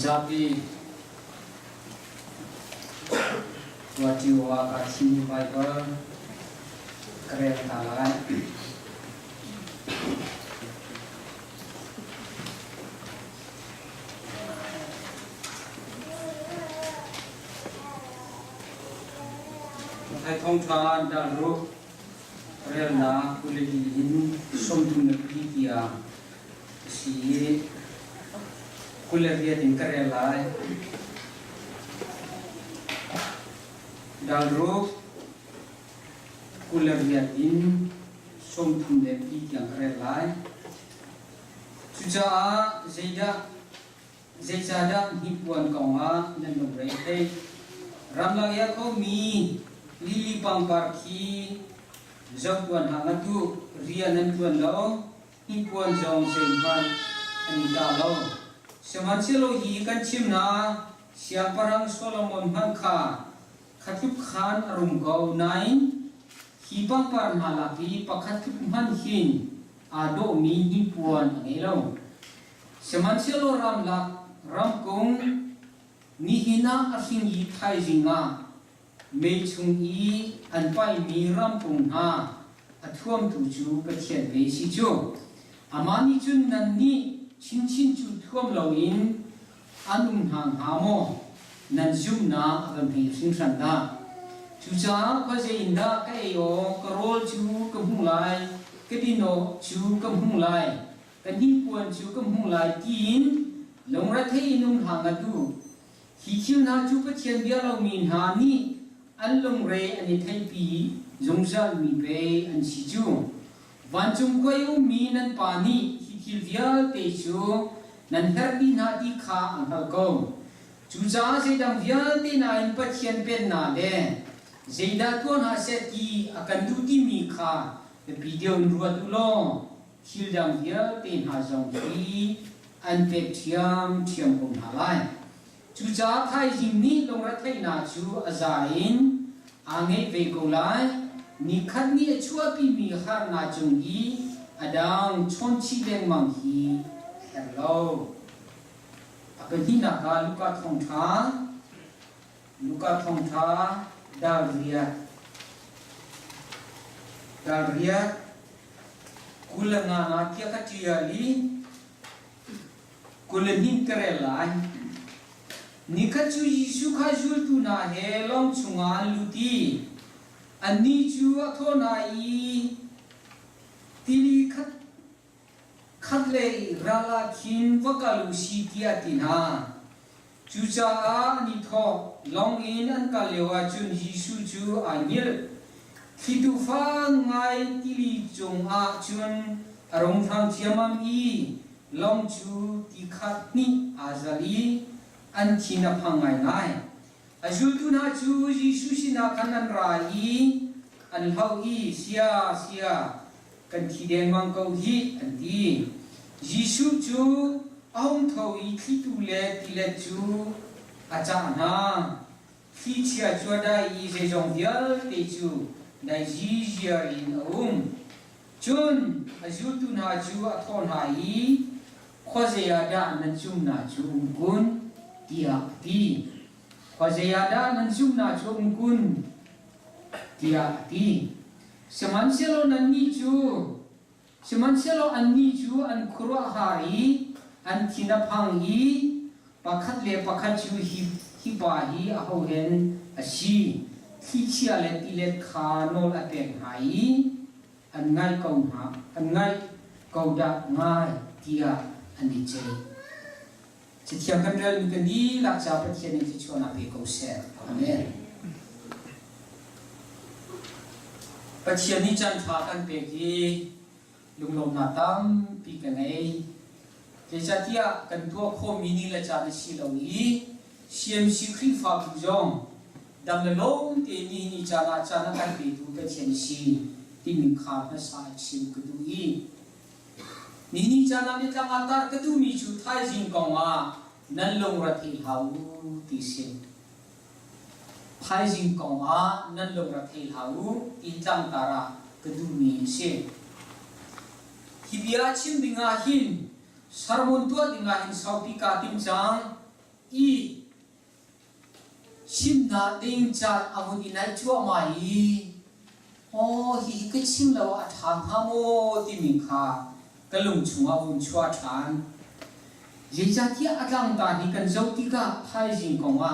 Zapi Watiwa Kasini Bible Keren Talai Hai thông tra đã rốt Keren na Kulegi hin Som tu nabi kia Si Kuleria din Keren lai Dalro Kuleria din Som tu nabi kia Keren lai Suja Zaidah hipuan kaunga dan memberite Ramlang ya kau mi Lili pangparki Zapuan hangatu Rianan tuan lau Hipuan zaung senpan Anita lau Semanselo hi kan cimna Siang parang Solomon hangka Khatip khan arum kau nain Hipang par malaki Pakhatip man hin Ado mi hipuan angilau Semanselo ramlak Ramkung Nihina asing yi thai zinga Mei chung yi an pai mi rampung ha Atuam tu chu pathian vei si chu Amani chun nan ni chin chin chu thuam lau in Anum hang hamo Nan zum na agam hei sing san da Chu cha kwa ze inda ka eo Karol chu kam hung lai Kadino chu kam hung lai Kanipuan chu kam hung lai Kin Long rat hei inum hang atu Hikim na chu pathian bia lau min ha ni An lông rê anh thấy pi dùng ra mi về anh chỉ chú van chung quay u mi nan pa ni hi vía te chú nan her đi na đi kha anh hal câu chú cha sẽ đam vía te na anh bắt hiền bên na de dây đã tuan ha sẽ đi akan du đi mi kha video ruột u lo hi đam vía te na dùng đi anh pe thiam cùng hà lai chú cha thay hình ni long ra thay na chú azain Angai ve kolai ni khat ni chua pi mi khar na chung gi adang chon chi deng mang hi hello apeti na ka luka thong tha daria kulanga na kya ka tia li kulenin karelai Nikachu Yesu kajul tu na helong chunga luti ani chu atho na I tili khatle rala khin vakalu si tia tina chu cha ani tho long in an kalewa chun Yesu chu anil khitu fa ngai tili chunga chun arong thang chiamam I long chu ti khat ni azali an thina phangai ngai azul tu na chu Yesu sina kanan rai an hau I sia kan thiden mang ko hi an ti Yesu chu aum thau I khitu le tile chu acha na khi chia chua dai I se jong dial te chu dai jia in chun azul tu na chu athon hai khoze ya da nan chum na chu kun Tia ti Khwazayada nan sumna chung kun Tia ti Semanselo nan ni chu Semanselo an ni chu an kurwa hari An tinapang I Pakhat le pakhat chu hi bahi aho hen asi Khi chia le tilet kha nol apeng hai An ngai kau da ngai tia ani chay Setiap kali kita di laksa percaya ni tu na pe kau share. Amen. Percaya ni jangan fakan pe ki lung natam pi kanai. Jadi dia kan tua ko mini la jadi silawi siam sikri fa bujong. Dam le long te ni jana kan pe tu percaya ni si ti min kha na sa sim kedui. Nini jana ni tang atar ketu mi chu thai jing konga nan long rathi hau ti sin thai jing konga nan long rathi hau ti tang tara ketu mi sin hibia chim dinga hin sarmun tua dinga hin saupi ka tim jang i chim na ding chat avun inai chua mai o hi cái chim lo a thang ha mo ti min kha kalung chunga vun chua than ye cha ti atlang ta ni kan zo ti ka thai jing konga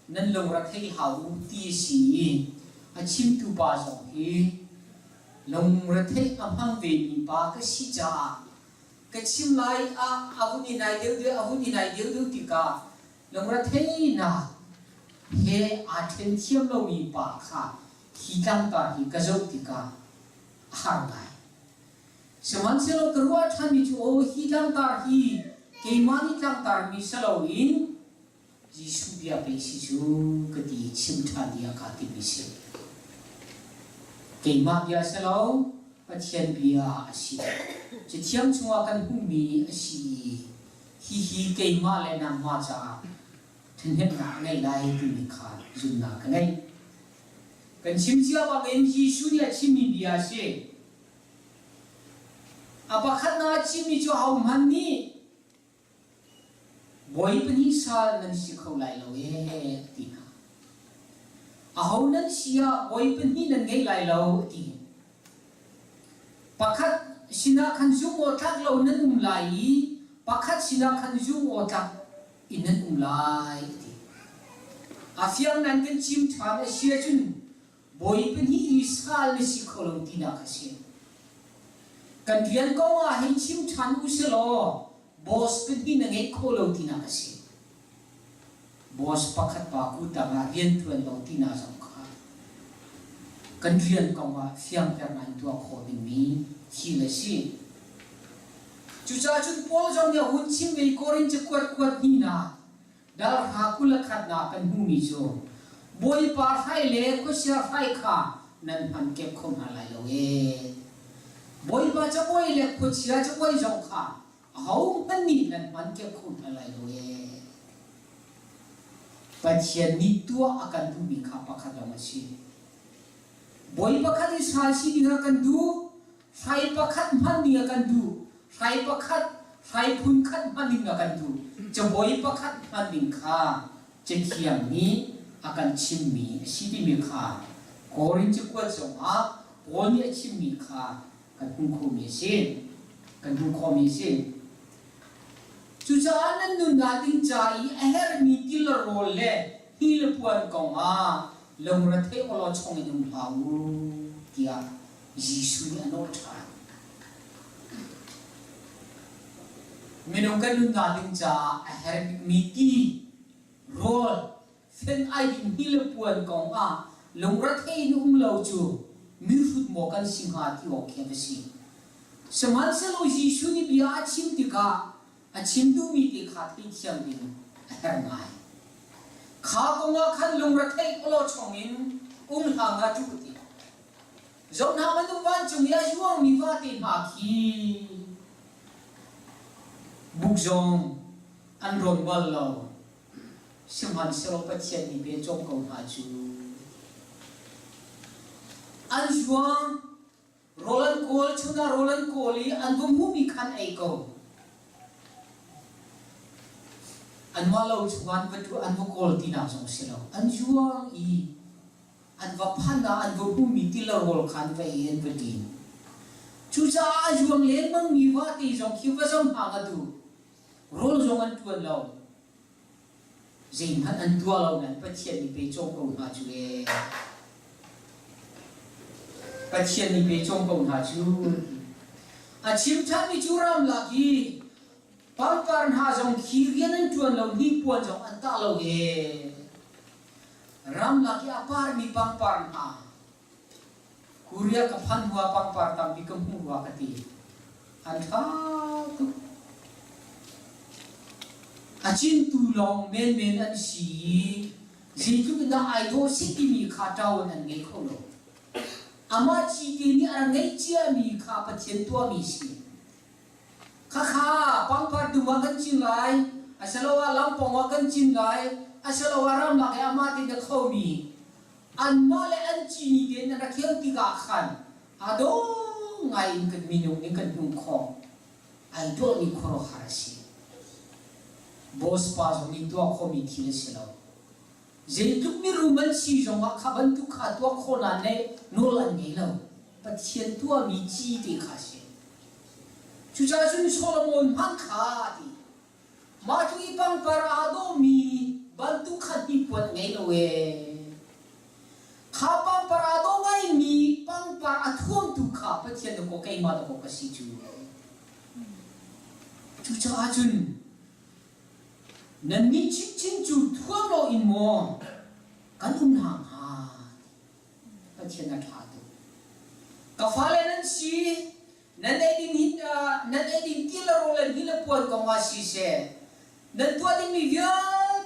nan long ra thei hau ti si a chim tu ba zo hi long ra thei amang ve ni ba ka si cha cái chim lai a avun inai deu ti ka long ra thei na he a then thiam lo ni pa kha hi tang ta hi ka zo ti ka har lai seman selo kerua than mi chu o hi tang ta hi ke mani tang ta mi selo in Jisu bia pe si chu ka ti chim tha dia ka ti mi se ke ma bia selo pa thian bia a si che thiam chunga kan hu mi a si hi ke ma le na ma cha thân hết ngã ngay lại từ mình khá dùng nã cái này cần chim chia bằng em Giêsu này chim mi bia se apa khát na chim mi cho hậu man ni boy pani sa nan si khâu lại lâu e tina hậu nan sia boy pani nan ngay lại lâu ti pakhat sina khan zum o thak lâu nan lại pakhat sina khan zum o thak inan lai afiang nan kan chim thana sia chun boy pen hi isal ni si kholong tina khasin kan dian ko a hin chim than u se lo boss pen hi na ngai kholong tina khasin boss pakhat pa ku ta nga rian tuan lo tina sam kha kan rian ko wa fiang per nan tu kho din mi hi la si chu cha chun pol jong ya hun chim vei korin che kwat ni na dal ha kula khat na kan hu mi zo boy pa hai le ko sia hai kha nan han kep khom ha lai lo e boy pa cha boy le ko sia cha boy jong kha hau man ni nan man kep khom ha lai lo e pa chian ni tua akan tu mi kha pa kha la ma si boy pa kha ni sa si ni kan du hai pa khat man ni kan du hai pakhat hai phun khat maning akan tu choboi pakhat maning kha chekhiam ni akan chimmi sidi mi kha korin chikwa chonga oni chimmi kha kan hung kho mi sin chucha anan nu na ding chai aher mi til rol le hil puan konga longra the olo chong ni hu tia Jisu ni anot tha minung kan nun daling cha aher miti rol fen ai din hil puan kong a longra thei nu lo chu mi fut mo kan singha ti o khe si saman se lo Jisu ni bia chim ti ka a chim du mi ti kha thi chiam din aher ngai kha konga khan longra thei olo chongin ha nga tu ti zon ha manu wan chung ya juang mi va ti ma khi buk zong an ron wal lo simhan selo pathian ni be chong ko ha chu an juang rolan kol chuna rolan koli an bum hu mi khan ai ko an malo chuan vatu an bu kol ti na song selo an juang i an va phana an bu hu mi ti la rol khan ve en vedin chu cha juang len mang mi wa ti jong ki va jong ha ga du rol zong an tuan lo zin han an tua lo nan pathian ni pe chong ko ha chu e pathian ni pe chong ko ha chu a chim than ni chu ram la ki par par ha jong khi rian an tuan lo ni puan jong an ta lo e ram la ki apar mi pang par ha kuria ka phan hua pang par tam bi kam hu wa ka ti an tha achin tu long men an si jitu na ai do siki mi kha taw nan ngai kho lo ama chi ti ni ara ngai chia mi kha pa chen to mi si kha pang par du ma kan chin lai asalowa lam pong wa kan chin lai asalowa ram la ke ama ti da kho mi an ma le an chi ni de na khel ti ga khan ado ngai kan mi nyong ni kan hung kho ai do ni khoro har si boss pa zo ni tua kho mi thile selo je tuk mi ruman si zo ma khaban tu kha tua kho na ne no lan nei lo pathian tua mi chi te kha se chu cha chun Solomon hang kha di ma tu ipang para do mi ban tu kha ti pot nei lo we kha pang para do ngai mi pang para thom tu kha pathian ko kai ma ko ka si chu chu cha chun nan mi chin chu thua lo in mo kan hang ha pathian na tha tu ka fa le nan si nan ai din kila ro le hila puan ko ma si se nan tua ding mi vya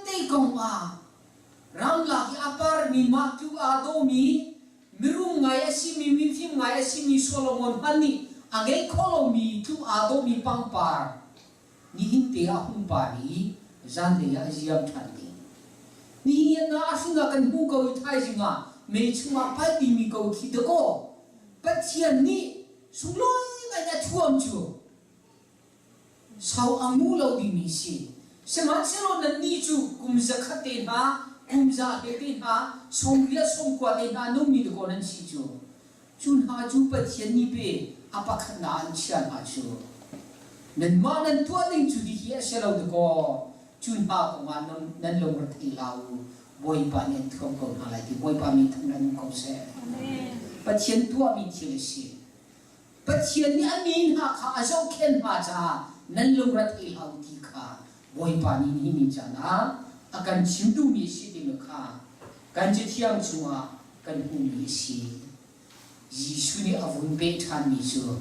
te ko ma ram la ki apar mi ma tu a do mi mirum ngai asi mi mi phim ngai asi mi Solomon pani angai kholo mi tu a do mi pang par ni hin te a hum pa ni zan le ya jiam than ni ni na asinga kan hu ko thai jinga me chuma pa ti mi ko thi de ko pathian ni suloi ga ya thuam chu sau amu lo di mi si sema selo na ni chu kum za khate na kum za he te na som ria som kwa te na no mi de ko nan si chu chun ha chu pathian ni pe apa khana an chian ha chu nan ma nan tua ding chu di hi selo de ko chun ha ko ma nan lo ra thi lau boy pa ne thom ko ha lai ti boy pa mi thang nan ko se amen pathian tua mi thi le si pathian ni amin ha kha ajo khen ma cha nan lo ra thi lau ti kha boy pa ni ni mi cha na akan chim du mi si ti kha kan je thiam chunga kan hu mi si Yesu ni avun be than mi chu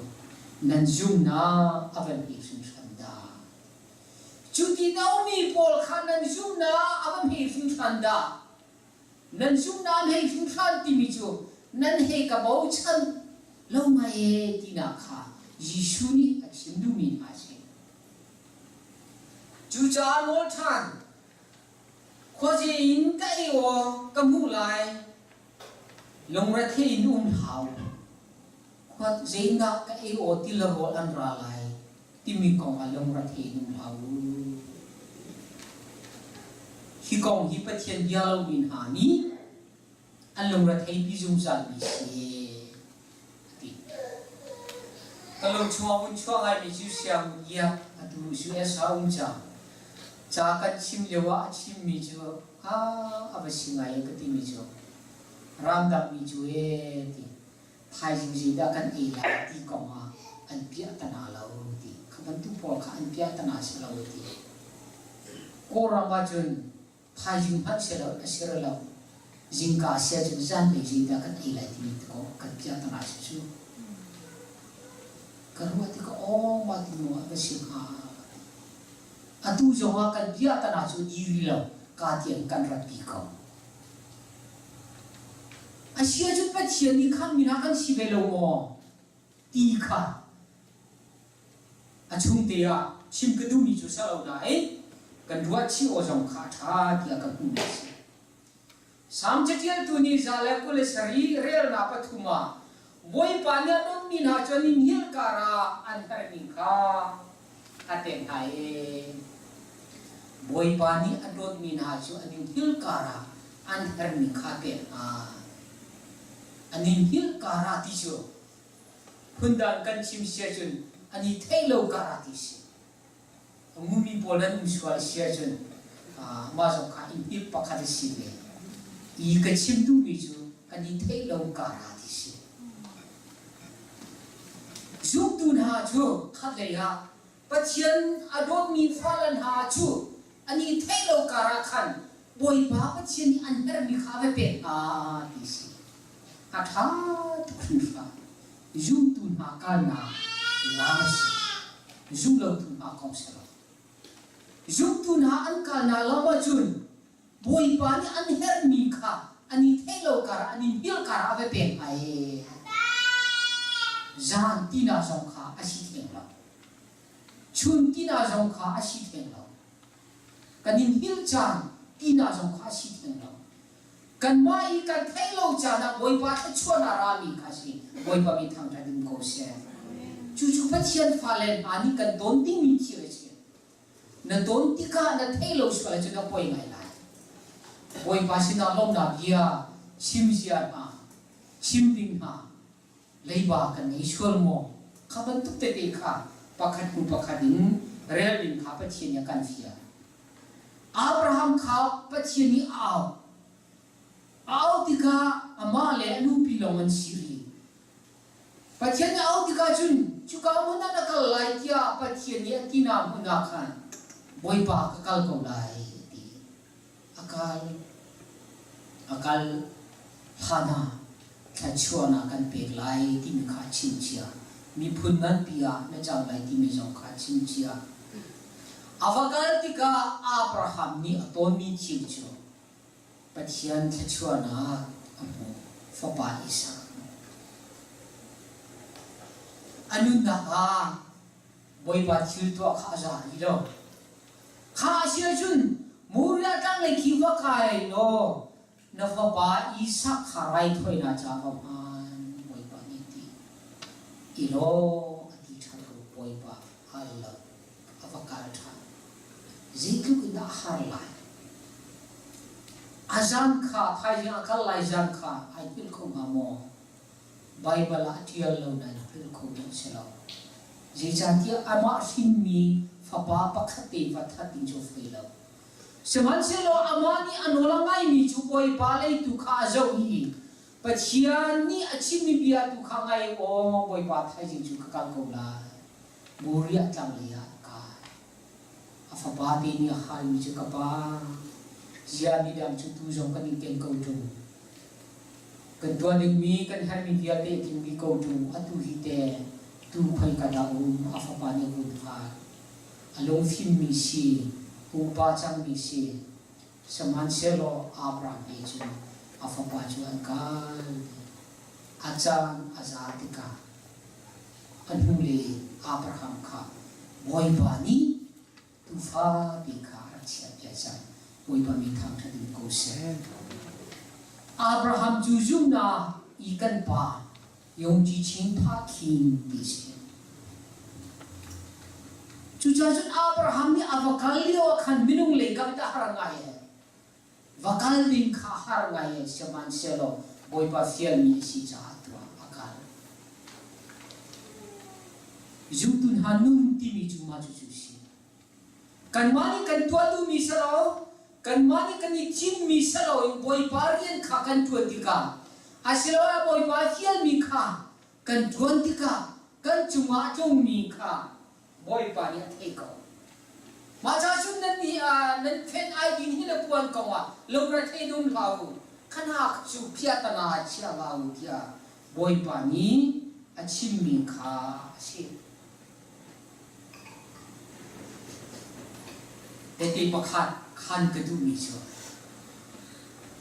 nan zum na avan hi sun da chuti naomi pol khan nan zum na avan hi sun da nan zum na he sun ti mi chu nan he ka bo chan lo ma ye ti na kha Yesu ni achim du mi a se chu cha no than kho ji in kai wo ka mu lai long ra the in hao kho ji na ka e o ti la ho an ra lai ti mi kong a long ra the in hao hi kong hi pathian dia lo min ha ni an long ra the bi zum sa bi se ti ka lo chua un chua ai mi ju siam ya atu su e sa un cha kan chim lewa chim mi ju a abasinga ya ka ti mi ju ram da mi ju e ti thai jing ji da kan e la ti ko ma an pia ta na lo ti khaban tu po kha an pia ta na se lo ti ko ram ba chun thai jing phat se lo se lo jing ka se chun zan le ji da kan e la ti ko kan pia ta na se chu karwa ti ko o ma ti no abasinga atu jo ha kan pia ta na chu i ri lo ka tian kan rat pi ko asia chu pathian ni kham mi na kan si ve lo mo ti kha achung te ya chim ka du mi chu sa lo dai kan ruat chi o jong kha tha ti ka ku mi sam chetial tu ni za le ko le sari rel na pathuma boy pa nya dong mi na cho ni hil kara an tar ni kha aten hai boy pa ni adot mi na chu anin hil kara an tar ni kha te a anin hil kara ti chu pundan kan chim sia chun ani thailo kara ti si mumi polan swal sia chun ma zo kha in hil pa kha si le I ka chim du mi chu ani thailo kara ti si zum tu na chu khat le ha pathian adot mi falan ha chu ani thailo kara khan boy ba pathian an her mi kha ve pe a ti si atha tu fa zum tu na ka na la si zum lo tu na kong se lo zum tu na an ka na la ma chun boy ba ni an her mi kha ani thailo kara ani hil kara ve pe ai zan tina song kha asi theng lo chun tina song kha asi theng lo kanin hil chan tina song kha asi theng lo kan mai kan thailo cha na boy pa tha chona ra mi kha si boy pa mi thang ta din ko se chu chu pathian phalen ani kan don ting mi chi che na ton tika na thelo swala chu na poi ngai lai poi pasina long na bia sim sia a sim ding ha leiba kan nei swal mo khaban tu te te kha pakhat ku pakhatin rel din kha pa chien ya kan fia Abraham kha pa chien ni au tika ama le anu pi longan siri pa chien au tika chun chu ka mo na ka lai kia pa chien ni tina mo na khan boi pa ka kal ko lai ti akal hana kha chuana kan pe lai ti mi kha chin chia mi phun nan pia na chang lai ti mi jong kha chin chia avagal tika Abraham ni aton mi chin chu pathian kha chuana amu fa pa isa anun na a boi pa chil to kha za ni lo kha sia chun muria tang le ki wa kai no na fa pa isa kharai thoi na cha va man boi pa ni ti ilo ati tha ko boi pa hala avakal tha ziklu ina har lai azan kha thai ya kal lai zan kha ai pil ko ngamo bible atial lo na pil ko din selo ji jantia ama sin mi fa pa pakhati va thati jo felo seman selo amani anolangai mi chu poi pa le tu kha zo hi pathian ni achim mi bia tu kha ngai o boi pa thai jing chu ka ko la buria tang lia ka afa ba de ni hal mi chu ka pa zia ni dam chu tu jong kan ken ko tu kan tuan ning mi kan har mi dia te king mi ko tu atu hi te tu khoi ka da afa pa ni ku tha along phim mi si upa chang mi si saman selo Abraham ni chu afa pa chu an kan achang azatika anhule Abraham kha boy ba ni tu fa bi kha achia pya cha boy ba mi thang tha din ko se Abraham chu zum na I kan pa yong ji ching pha king bi se chu cha chun Abraham ni avakalio khan minung le kam ta harangai hai vakal din kha harangai hai saman selo boy ba fiel mi si cha atwa akal Jutun hanun ti mi cuma cucu si. Kan mani kan tua tu mi selo, kan mani kan icin mi selo yang boy parian kha kan tua tika. Asilo boy pahial mi kha kan tua tika, kan cuma cung mi kha boy parian teko. Macam cun nanti fen ai din hina puan kawa, lograt hedun lau, kan hak cu piatana cia lau dia boy pani acim mi kha si. Teti pakhat khan kedu mi so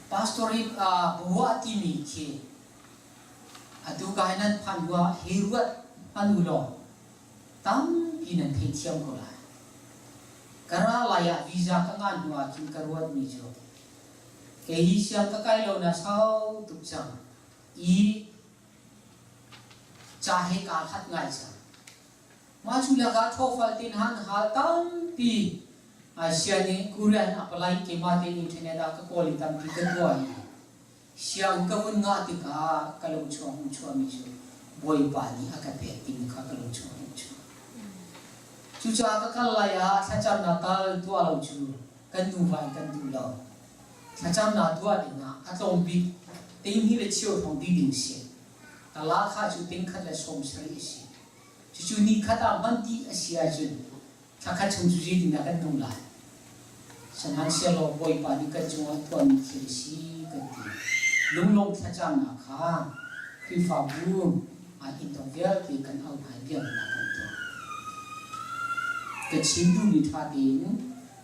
pastori buat timi ke adu kainan phanwa heruat panulo tam pinan thei thiam ko la kara laya visa kangan dua kin karuat mi so ke hi siam ka kai lo na sau tu chang I chahe ka khat ngai sa ma chu la ga thofal tin han hal tam pi Asyani Quran apply ke mate internet ka koli tam ki kedua siang kamun ngati ka kalau chuang mi chu boy pani aka pe tin ka kalau chuang chu chu cha ka kalaya thacham na tal tu alo chu kan tu vai kan tu lo thacham na tu adina atom bi tin hi le chiu thong di ding se ta la kha chu tin khat le som sri si chu ni khata manti asia jun thakha chung chu ji din kan tu la Saman selo boy pa di ka chunga tuan kirisi kanti lunglong thacham na kha khifa bu a interview ki kan au hai biam na kan to ka chindu ni tha din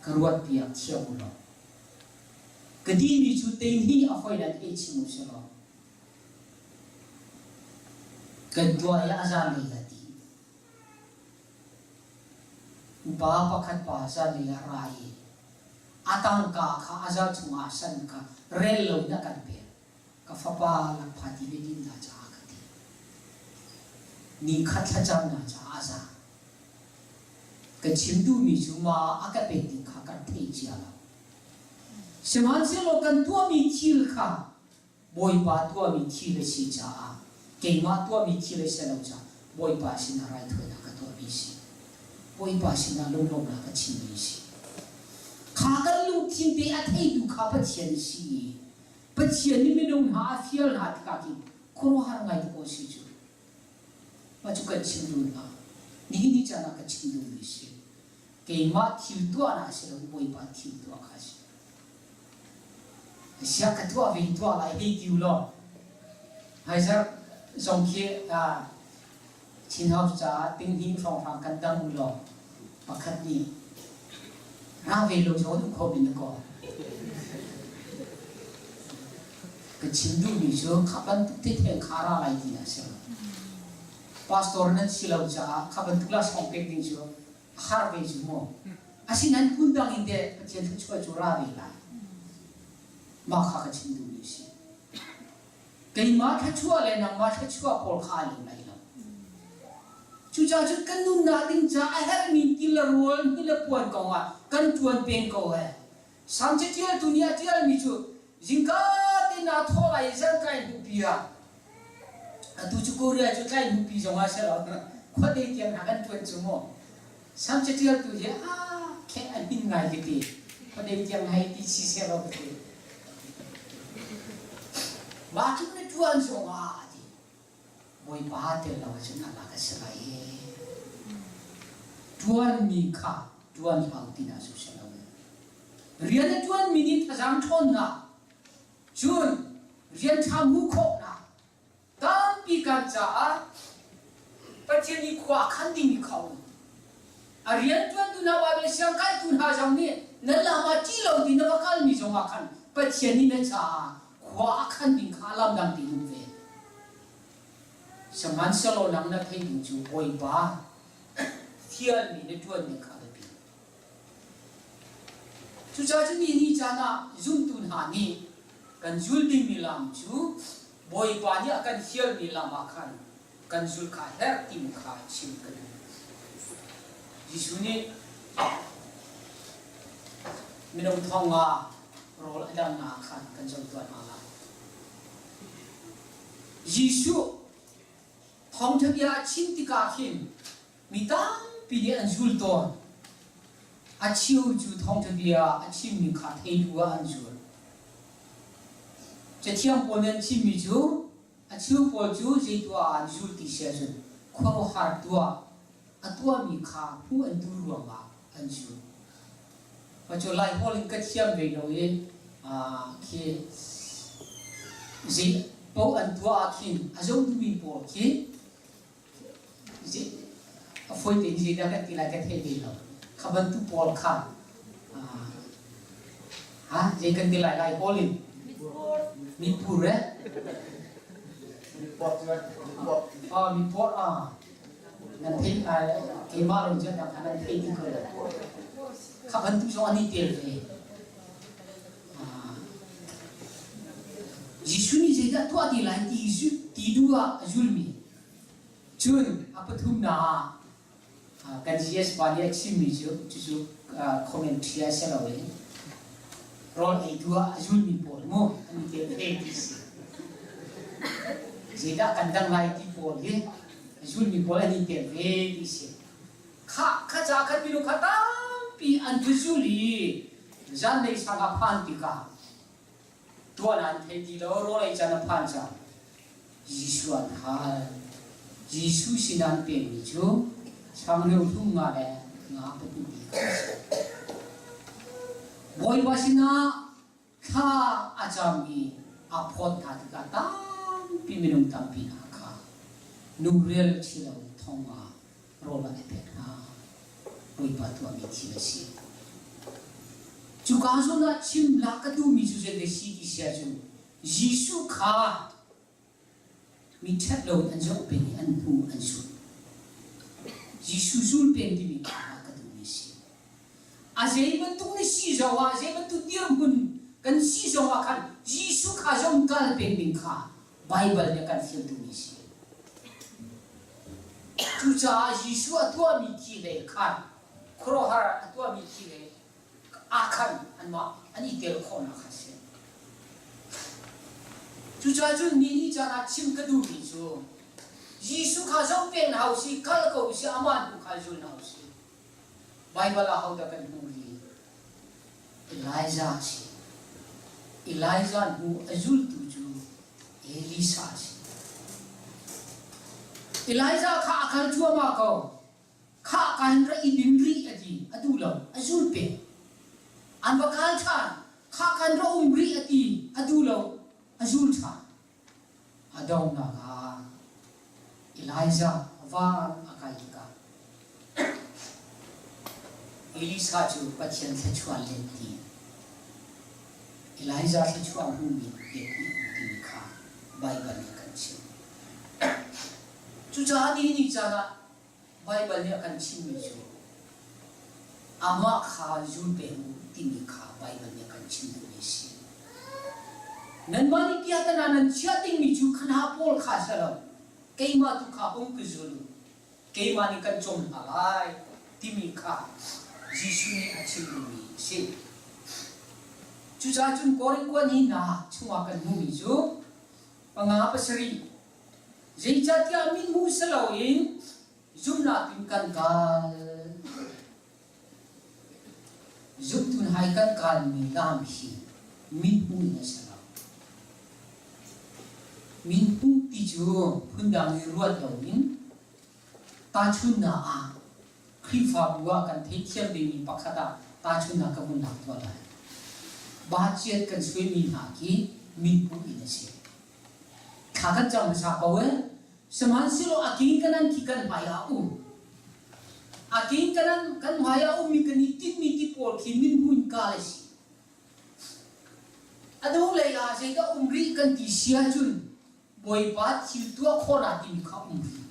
karwat pia khiau lo kadi ni chu tein hi afoi dan e chimu selo kan tua ya azan le lati upa pakhat pa sa le rai atang ka kha azal chunga san ka rel lo na kan pe ka fapa la phati le din da cha ka ti ni khat cha cham na cha aza cái chim du mi chú mà ác cái tiếng khá cái thấy chia là xem hắn sẽ lo cần tua mi chill khá bồi ba tua mi chill si cha cái mà tua mi chill sẽ lâu cha bồi ba xin là rai thôi là cái tua mi si bồi ba xin là lông lông là cái chim mi si khá cái lúc thiên bề thấy du khá bất thiện si bất thiện ni mình đông hà phiền hà cái gì khổ hàng ngày có si chú mà chú cái chim du là ni cha là cái chim du mi si cái mà thiếu tua là sẽ là bồi ba thiếu tua khá si siya katua vi tua lại đi cứu lo hay sao dòng kia xin học trả tiếng hiếu trong phòng căn tâm lo mà khát đi ra về lâu rồi cũng không biết được cái chính du bị chưa khắp bên tích thêm khá ra lại đi là sao pastor nên xin lâu trả khắp bên tức là xong việc đi chưa khá về chưa mo asin anh cũng đang in để chuyện thứ cho ra về lại mà khá cái chính du bị gì cái mà thắt chua lên nằm mà thắt chua Paul khai lên này lắm chú cha chú cần nung nát đinh cha ai hết mình kêu là ruộng kêu là buồn cầu cần chuồn bền cầu sáng chế chơi dunia chơi mi chú riêng cả tên nào thọ lại dân cái hụp bia tu chú Korea chú cái hụp bia giống ai sẽ làm có đây tiếng hàng ăn chuồn chú mò sáng chế chơi tu gì cái anh tin ngay cái gì có đây tiếng hay đi xí xe vào cái mà chúng nó chuồn xong thì mỗi ba tiếng là chúng nó là cái sự này chuồn mi khá chuồn hàng tin là sự này riêng là chuồn minute thằng thôn na chuồn riêng tham hú khóc na tam pi cả cha bắt chân đi qua khăn đi mi khâu riêng chuồn tu na vào bên sang cái tu na giống ni nên là mà chỉ lâu thì nó vào mi giống mà khăn bắt chân đi nên cha qua khăn đi khá làm đằng tiền về xem hắn sẽ lo lắng là thấy những chú bồi ba thiên mi nên chuồn mi khá chú cha chú ni cha na zoom tun ha ni kan zul ding mi lam chú boi pa ni akan hial mi lam akhan kan zul kha her tim kha chim kan jisu ni minong thonga rol adam na khan kan jom tuan ala jisu thong thabia chin tika khim mi tam pi ni an zul to achiu chu thong the bia achim mi kha thei du an ju che thiam po men chim mi chu achiu po chu je tu an ju ti se ju khoro har tua atua mi kha pu an du ru ma an ju pa cho lai holing ka thiam ve lo ye ke je po an tua khin azong du mi po ke je foi te je da ka ti la ka thei ve lo kaban tu Paul khan jadi kan dia lai Paulin Mipur Mipur nanti kemarin je nak nanti itu ke kaban tu soal ni tel Yesus ni jadi tu adi lai di dua zulmi cun apa tu na kan jias banyak simi ju komentar saya lalu rol itu azul mi pol mo ani ke edis jeda kandang lai ti pol ye azul mi pol ani ke edis kha ja kan biru khata pi an tuzuli jan nei sanga phan ti ka tuan an the di lo rol ai jana phan cha Yesus an ha Yesus sinan pe mi ju sang lưu thung ngà đè ngà bút bì bồi basina kha ajami apot thà cả tam pi minum tam pi na kha numrel chilo thonga rola epek na bồi ba tu ami chila si chu ka so na chim la ka tu mi chu se de si ki sia chu Yesu kha mi chat lo an jo pe ni an pu an su Yesus sul pen di mi ka tu ni si azai bentuk ni si jawa azai bentuk dia pun kan si jawa kan Yesus kha jong kal pen min kha Bible ne kan fil tu ni si tu cha Yesus atua mi ki le kha Kurohara atua mikire akan ani tel khona khase chu cha chu ni chana chim kadu bi chu Jisu kha zong pen hausi kal ko si aman ku kha jul hausi Bible a hauda kan huri Elijah hu azul tu chu Elisa si Elijah kha akan chu ma ko kha kan ra idimri adi adulo azul pe an bakal than kha kan ra umri adi adulo azul than adong na ga Elijah van akai ka Elisa chu pathian se chwa len ti Elijah se chwa hu mi ti kha Bible ne kan chi chu cha ni cha na Bible ni akan chimi chu ama kha jul pe mu timi kha Bible ni akan chimi ni si nan mani kia ta nan chia ting mi chu khana pol kha sala keima tu kha ong ku zulu keima ni kan chom alai timi kha Jisu ni achimi mi si chu cha chun koring ko ni na chuma kan mu mi chu panga pasari jeja tia min mu salo in Zumna tin kan kal Zum tun hai kan kal mi lam hi min hu na sala min hu ti chu phundang ruat lo in ta chun na a khri fa bua kan thei thiam de mi pakhata ta chun na ka mun na to la ba chiat kan sui mi ha ki min hu in se kha kan chang sa pa we Seman silo aking kanan kikan maya aking kanan kan maya mi kanitin mi tipol kimin hun kalesi ado leya sega umri kan tisia jun boy pat siltua khona tin kha umri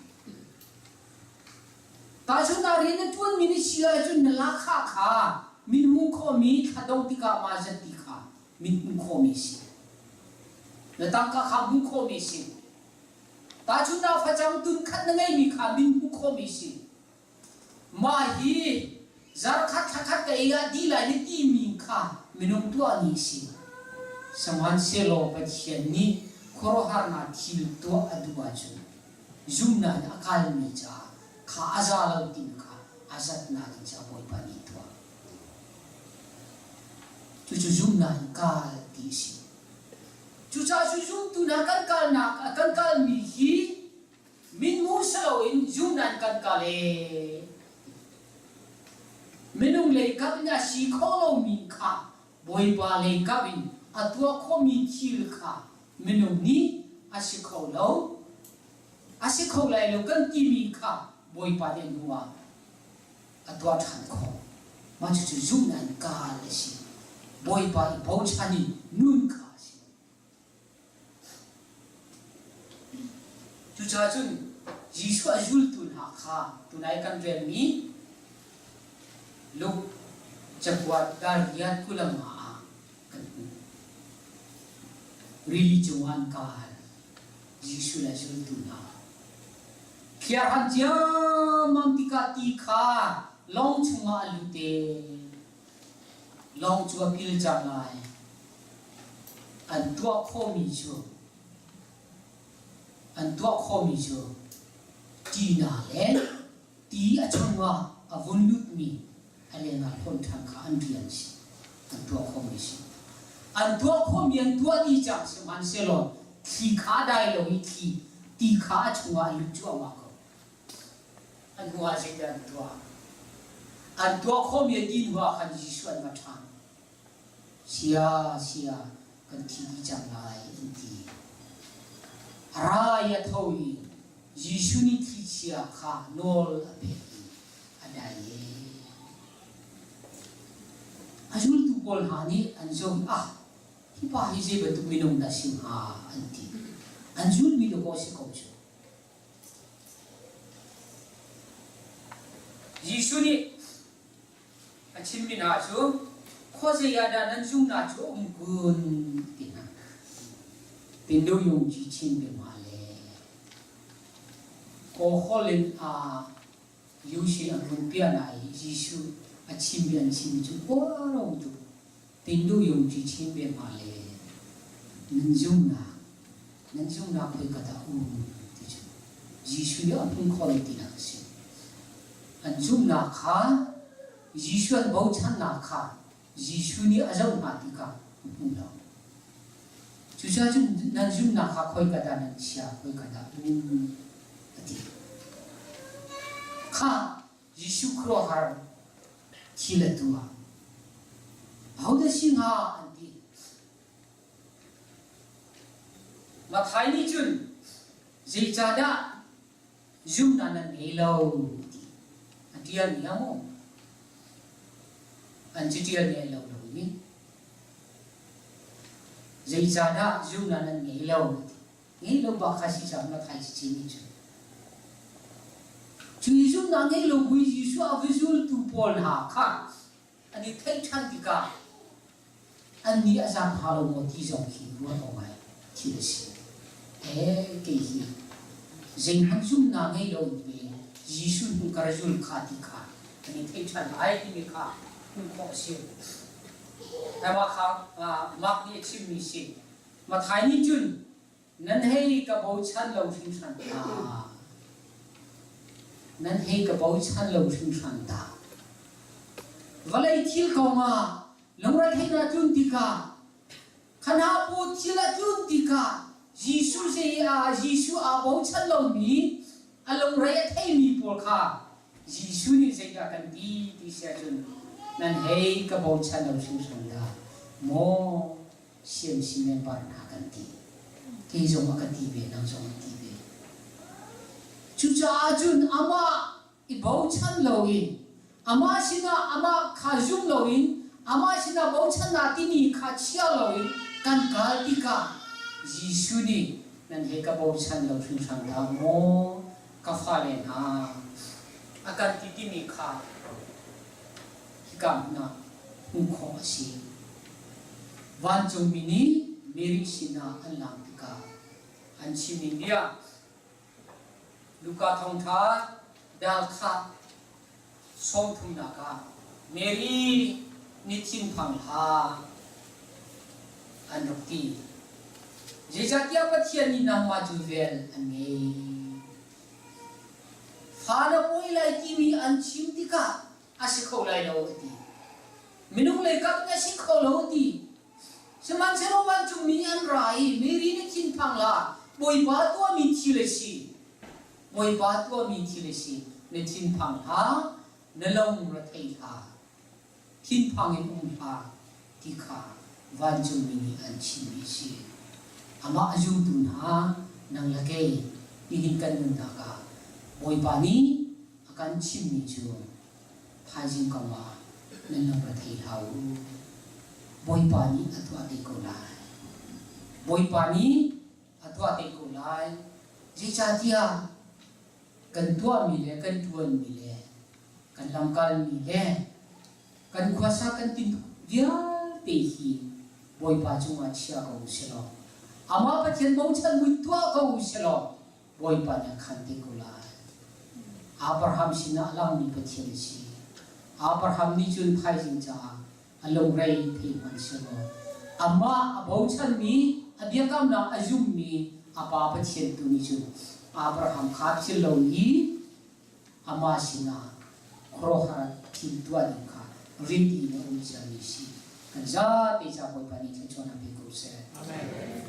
ta jun na rin tuan mini sia jun la kha min mu kho mi khadong tika ma jati kha min mu kho mi si na ta kha mu kho mi si ta chu na fa chang tun khat na ngai mi kha min hu kho mi si ma hi zar khat ka ya di la ni ti mi kha minung tu ani si saman se lo pa chen ni khoro har na thil to adwa chu zum na akal mi cha kha aza lo tin kha azat na ki cha boy pa ni to chu zum na ka ti si chu cha chu zum tu na kan kal mi hi min mu salo in zum nan kan kal e minung le kap na si kho lo mi kha boy pa le kap in atua kho mi thil kha minung ni asi kho lai lo kan ti mi kha boy pa den huwa atua than kho ma chu zum nan ka le si boy pa i bo chani nun kha chu cha chun Jisu azul tun ha kha tunai kan vel mi luk chapwat dar yat kulama kan ri chuan ka Jisu azul tun ha kia han tia mam tika ti kha long chunga alute long chua pil chang lai an tua kho mi chu an tua kho mi chu ti na le ti a chunga a vun lut mi ale na khon thang kha an rian si an tua kho mi si an tua kho mi an tua ti chang se man se lo thi kha dai lo i thi ti kha chunga lu chu ma ko an huwa se dan an tua kho mi ti huwa khan ji suan ma thang sia kan thi di chang lai in ti raya thawi Jisu ni thi sia kha nol abe adai azul tu pol hani anjom hi pa hi je betu minong da sim ha anti anjul mi do ko se ko chu Jisu ni achim mi na chu kho se ya da nan jung na chu kun tina tin do yong ji chin be ma ko holin Yushi ang rumpia na Yesu at chimbian chimju orang tu tindu yung chimbian male nanjung na koi kata tiju Yesu ya apun quality na kasi anjung na ka Yesu an bauchan na ka Yesu ni ajaw na tika pula Chusa jun nanjung na ka koi kata nan siya koi kata ati ka Yesu kro har chila tua how does she ha anti ma thai ni chun ji cha da zum na nan helo atia ni amo an chi tia ni lo lo ni ji cha da zum na nan helo ba kha si cha na thai chi ni chun Yesu nangai lo bui Yesu a visual tu pol ha kha ani thai chan ti ka ani asam halo mo ti jong ki ro to mai ti de si ke hi jing han sum nangai lo be Yesu tu ka jul kha ti ka ani thai chan ai ti ni ka ku ko si ma kha mak ni chim mi si ma thai ni jun nan hei ka bo chan lo sing san nan hei ka bau chan lo sing san ta valai thil ko ma longra theina chun tika khana po thila chun tika Yesu a bau chan lo mi along rai thei mi por kha Yesu ni sei ka kan ti sia chun nan hei ka bau chan lo sing san da mo siam simen par na kan ti ke jong ka ti be nang jong ti Chucha ajun ama ibau chan loin ama sina ama khajum loin ama sina bau chan na tini khachia loin kan kaltika Yesu ni nan he ka bau chan lo thun sang da mo ka fa le na akan tini kha hikam na hung kho si wan chung mini meri sina alang tika an chi min dia Luka thong tha dal kha som thum na ka Mary ni chin phang ha an rokti jeja kya pathian ni nang ma ju vel an nge fa na poi lai ki mi an chim ti ka asikho lai lo ti minung lai ka na sikho lo ti seman sero wan chu mi an rai Mary ni chin phang la boi ba to mi thi le si Moi ba to mi thi le si ne tin phang ha ne long ra thei ha tin phang in ha ti kha van chu mi ni an chi mi si ama aju tu na nang la ke ni hin kan mun da ka moi ba ni akan chi mi chu tha jin ka ma ne long ra thei ha u moi ba ni atwa te ko lai moi ba ni atwa te ko lai ji cha dia kan tua mi le kan tuan mi le kan langkal mi le kan kuasa kan tin dia te hi boi pa chunga chia ko selo ama pa chen bau chan mui tua ko selo boi pa na khan te ko la Abraham sina lang ni pa chen si Abraham ni chun thai jing cha along rai the man selo ama bau chan mi abiakam na azum mi apa pa chen tu ni chu Abraham khat chilo hi ama sina kroha tin tua ni kha riti na unja ni si kan za te cha poi pani chona pe ko se amen